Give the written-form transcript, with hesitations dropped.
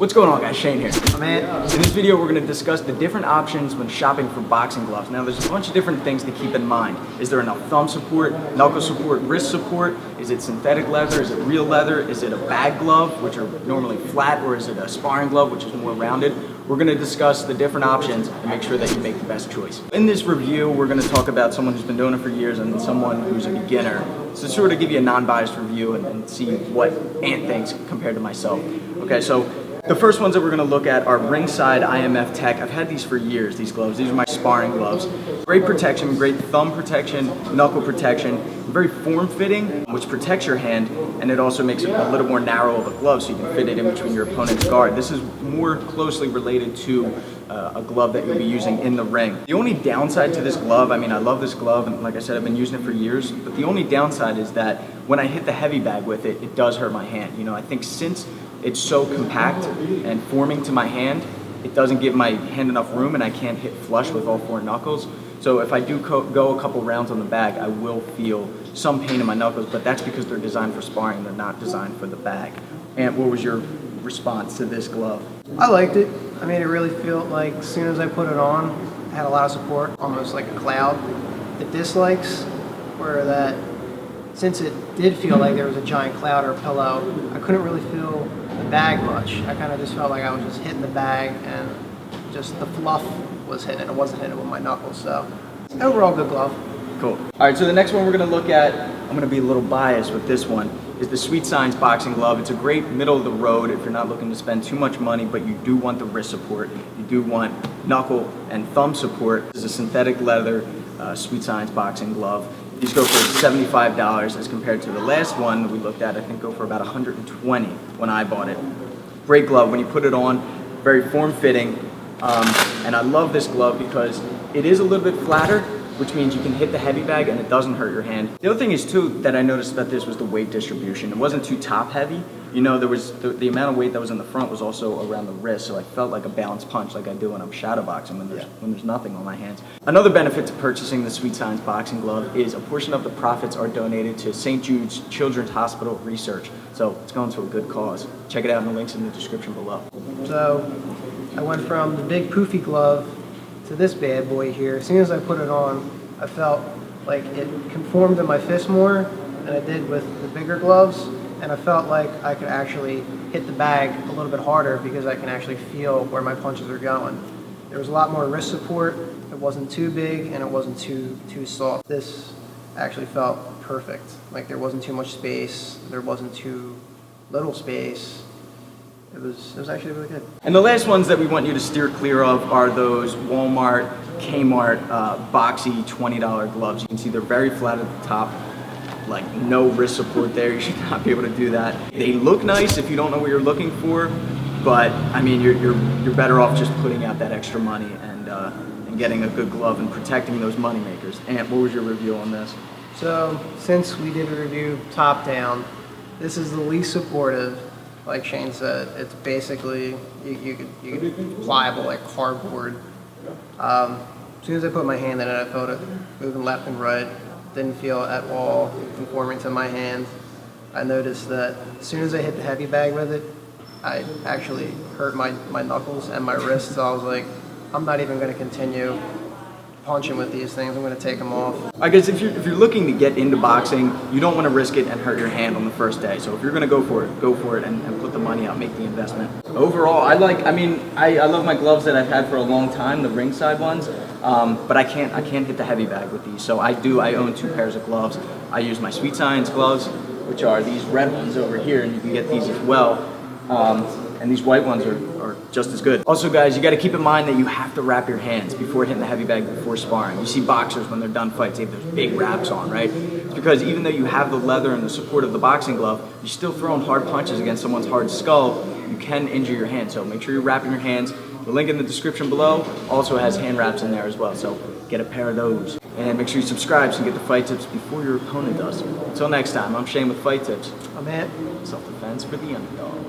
What's going on, guys? Shane here. Man. In this video, we're going to discuss the different options when shopping for boxing gloves. Now, there's a bunch of different things to keep in mind. Is there enough thumb support, knuckle support, wrist support? Is it synthetic leather? Is it real leather? Is it a bag glove, which are normally flat, or is it a sparring glove, which is more rounded? We're going to discuss the different options and make sure that you make the best choice. In this review, we're going to talk about someone who's been doing it for years and someone who's a beginner. So sort of give you a non-biased review and see what Ant thinks compared to myself. Okay, so the first ones that we're going to look at are Ringside IMF Tech. I've had these for years, these gloves. These are my sparring gloves. Great protection, great thumb protection, knuckle protection, very form-fitting, which protects your hand, and it also makes it a little more narrow of a glove so you can fit it in between your opponent's guard. This is more closely related to a glove that you'll be using in the ring. The only downside to this glove, I mean, I love this glove, and like I said, I've been using it for years, but the only downside is that when I hit the heavy bag with it, it does hurt my hand. You know, I think since it's so compact and forming to my hand, it doesn't give my hand enough room and I can't hit flush with all four knuckles. So if I do go a couple rounds on the bag, I will feel some pain in my knuckles, but that's because they're designed for sparring, they're not designed for the bag. And what was your response to this glove? I liked it. I mean, it really felt like as soon as I put it on, I had a lot of support, almost like a cloud. The dislikes were that since it did feel like there was a giant cloud or pillow, I couldn't really feel the bag much. I kind of just felt like I was just hitting the bag and just the fluff was hitting it. I wasn't hitting it with my knuckles, so overall good glove. Cool. All right, so the next one we're going to look at, I'm going to be a little biased with this one, is the Sweet Science boxing glove. It's a great middle of the road if you're not looking to spend too much money, but you do want the wrist support. You do want knuckle and thumb support. This is a synthetic leather Sweet Science boxing glove. These go for $75 as compared to the last one that we looked at, I think go for about $120 when I bought it. Great glove. When you put it on, very form-fitting. And I love this glove because it is a little bit flatter, which means you can hit the heavy bag and it doesn't hurt your hand. The other thing is too that I noticed about this was the weight distribution. It wasn't too top heavy. You know, there was the amount of weight that was in the front was also around the wrist, so I felt like a balanced punch like I do when I'm shadow boxing when there's nothing on my hands. Another benefit to purchasing the Sweet Science boxing glove is a portion of the profits are donated to St. Jude's Children's Hospital Research. So it's going to a good cause. Check it out in the links in the description below. So I went from the big poofy glove to this bad boy here. As soon as I put it on, I felt like it conformed to my fist more than it did with the bigger gloves. And I felt like I could actually hit the bag a little bit harder because I can actually feel where my punches are going. There was a lot more wrist support. It wasn't too big and it wasn't too soft. This actually felt perfect. Like there wasn't too much space. There wasn't too little space. It was actually really good. And the last ones that we want you to steer clear of are those Walmart, Kmart, boxy $20 gloves. You can see they're very flat at the top. Like no wrist support there, you should not be able to do that. They look nice if you don't know what you're looking for, but I mean you're better off just putting out that extra money and getting a good glove and protecting those money makers. Ant, what was your review on this? So since we did a review top down, this is the least supportive. Like Shane said, it's basically you could pliable like cardboard. As soon as I put my hand in it, I felt it moving left and right. Didn't feel at all conforming to my hand. I noticed that as soon as I hit the heavy bag with it, I actually hurt my knuckles and my wrists. So I was like, I'm not even going to continue punching with these things. I'm going to take them off. I guess if you're looking to get into boxing, you don't want to risk it and hurt your hand on the first day. So if you're going to go for it and put the money out, make the investment. Overall, I love my gloves that I've had for a long time, the Ringside ones. But I can't hit the heavy bag with these. So I own 2 pairs of gloves. I use my Sweet Science gloves, which are these red ones over here, and you can get these as well. And these white ones are just as good. Also guys, you gotta keep in mind that you have to wrap your hands before hitting the heavy bag before sparring. You see boxers when they're done fights, they have those big wraps on, right? It's because even though you have the leather and the support of the boxing glove, you're still throwing hard punches against someone's hard skull. You can injure your hand, so make sure you're wrapping your hands. The link in the description below also has hand wraps in there as well, so get a pair of those. And make sure you subscribe so you get the fight tips before your opponent does. Until next time, I'm Shane with Fight Tips. I'm Ant. Self-defense for the underdog.